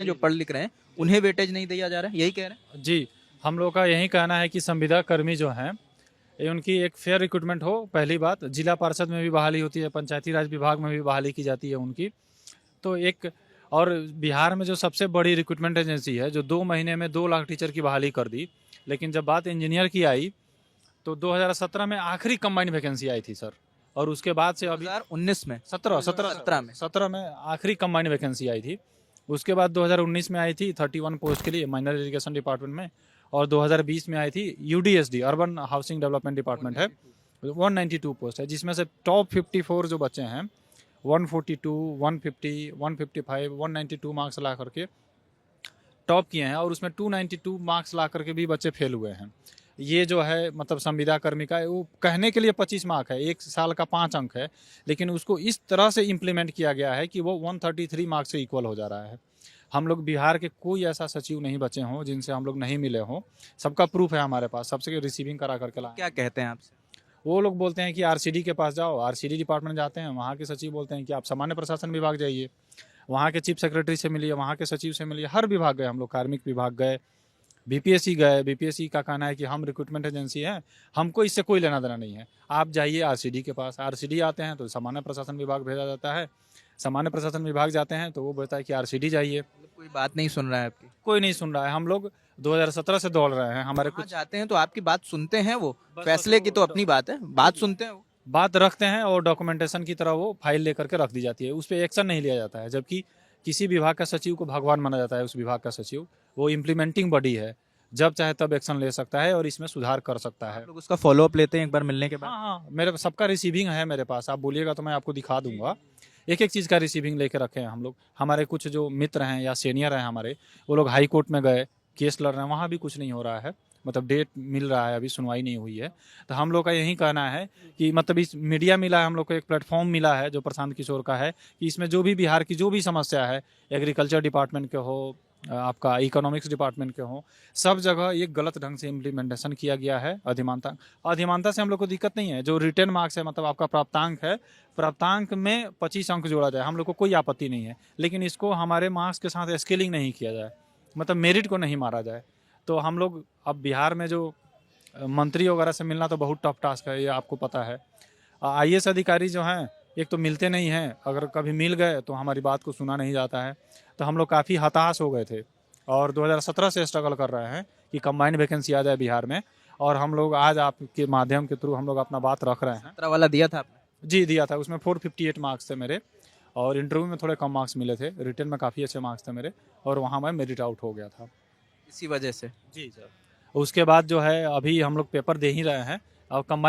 जो पढ़ लिख रहे हैं उन्हें वेटेज नहीं दिया जा रहा है, यही कह रहे हैं। जी, हम लोग का यही कहना है कि संविदा कर्मी जो हैं ये उनकी एक फेयर रिक्रूटमेंट हो। पहली बात, जिला पार्षद में भी बहाली होती है, पंचायती राज विभाग में भी बहाली की जाती है उनकी। तो एक और बिहार में जो सबसे बड़ी रिक्रूटमेंट एजेंसी है जो 2 महीने में 2 लाख टीचर की बहाली कर दी। लेकिन जब बात इंजीनियर की आई तो 2017 में आखिरी कंबाइंड वैकेंसी आई थी सर, और उसके बाद से अभी 2019 में 17 में 17 में आखिरी कंबाइंड वैकेंसी आई थी। उसके बाद 2019 में आई थी 31 पोस्ट के लिए माइनर इरिगेशन डिपार्टमेंट में, और 2020 में आई थी यूडीएसडी अर्बन हाउसिंग डेवलपमेंट डिपार्टमेंट है, 192 पोस्ट है, जिसमें से टॉप 54 जो बच्चे हैं 142, 150, 155, 192 मार्क्स ला करके टॉप किए हैं, और उसमें 292 मार्क्स ला करके भी बच्चे फेल हुए हैं। ये जो है मतलब संविदा कर्मी का वो कहने के लिए 25 मार्क है, 1 साल का 5 अंक है, लेकिन उसको इस तरह से इम्प्लीमेंट किया गया है कि वो 133 मार्क्स से इक्वल हो जा रहा है। हम लोग बिहार के कोई ऐसा सचिव नहीं बचे हों जिनसे हम लोग नहीं मिले हों, सबका प्रूफ है हमारे पास, सबसे रिसीविंग करा करके लाए। क्या कहते हैं आपसे? वो लोग बोलते हैं कि आरसीडी के पास जाओ, आरसीडी डिपार्टमेंट जाते हैं, वहाँ के सचिव बोलते हैं कि आप सामान्य प्रशासन विभाग जाइए, वहाँ के चीफ सेक्रेटरी से मिलिए, वहाँ के सचिव से मिलिए। हर विभाग गए हम लोग, कार्मिक विभाग गए, बीपीएससी गए। बीपीएससी का कहना है कि हम रिक्रूटमेंट एजेंसी है, हमको इससे कोई लेना देना नहीं है, आप जाइए आरसीडी के पास। आरसीडी आते हैं तो सामान्य प्रशासन विभाग भेजा जाता है, सामान्य प्रशासन विभाग जाते हैं तो वो बोलता है कि आरसीडी जाइए। मतलब कोई बात नहीं सुन रहा है आपकी? कोई नहीं सुन रहा है। हम लोग 2017 से दौड़ रहे हैं, हमारे वहाँ कुछ जाते हैं तो आपकी बात सुनते हैं वो? बस फैसले की तो वो अपनी बात है, बात सुनते हैं वो? बात रखते हैं और डॉक्यूमेंटेशन की तरह वो फाइल लेकर के रख दी जाती है, उस पर एक्शन नहीं लिया जाता है। जबकि किसी विभाग का सचिव को भगवान माना जाता है, उस विभाग का सचिव वो इम्प्लीमेंटिंग बॉडी है, जब चाहे तब एक्शन ले सकता है और इसमें सुधार कर सकता है। लोग उसका फॉलो अप लेते हैं एक बार मिलने के बाद? हाँ हाँ, मेरे सबका रिसीविंग है मेरे पास, आप बोलिएगा तो मैं आपको दिखा दूंगा। एक एक चीज़ का रिसीविंग लेके रखे हैं हम लोग। हमारे कुछ जो मित्र हैं या सीनियर हैं हमारे, वो लोग हाई कोर्ट में गए, केस लड़ रहे हैं, वहाँ भी कुछ नहीं हो रहा है, मतलब डेट मिल रहा है, अभी सुनवाई नहीं हुई है। तो हम लोग का यही कहना है कि मतलब इस मीडिया मिला है, हम लोग को एक प्लेटफॉर्म मिला है जो प्रशांत किशोर का है, कि इसमें जो भी बिहार की जो भी समस्या है, एग्रीकल्चर डिपार्टमेंट के हो, आपका इकोनॉमिक्स डिपार्टमेंट के हो, सब जगह ये गलत ढंग से इम्प्लीमेंटेशन किया गया है। अधिमानता अधिमानता से हम लोग को दिक्कत नहीं है, जो रिटर्न मार्क्स है मतलब आपका प्राप्तांक है, प्राप्तांक में 25 अंक जोड़ा जाए, हम लोग को कोई आपत्ति नहीं है, लेकिन इसको हमारे मार्क्स के साथ स्केलिंग नहीं किया जाए, मतलब मेरिट को नहीं मारा जाए। तो हम लोग अब बिहार में जो मंत्री वगैरह से मिलना तो बहुत टफ टास्क है, ये आपको पता है। आईएएस अधिकारी जो हैं एक तो मिलते नहीं हैं, अगर कभी मिल गए तो हमारी बात को सुना नहीं जाता है। तो हम लोग काफ़ी हताश हो गए थे और 2017 से स्ट्रगल कर रहे हैं कि कंबाइंड वैकेंसी आ जाए बिहार में, और हम लोग आज आपके माध्यम के थ्रू हम लोग अपना बात रख रहे हैं। 17 वाला दिया था आपने? जी दिया था, उसमें 458 मार्क्स थे मेरे, और इंटरव्यू में थोड़े कम मार्क्स मिले थे, रिटर्न में काफ़ी अच्छे मार्क्स थे मेरे, और वहाँ मैं मेरिट आउट हो गया था। इसी वजह से? जी सर। उसके बाद जो है अभी हम लोग पेपर दे ही रहे हैं, और कंबाइंड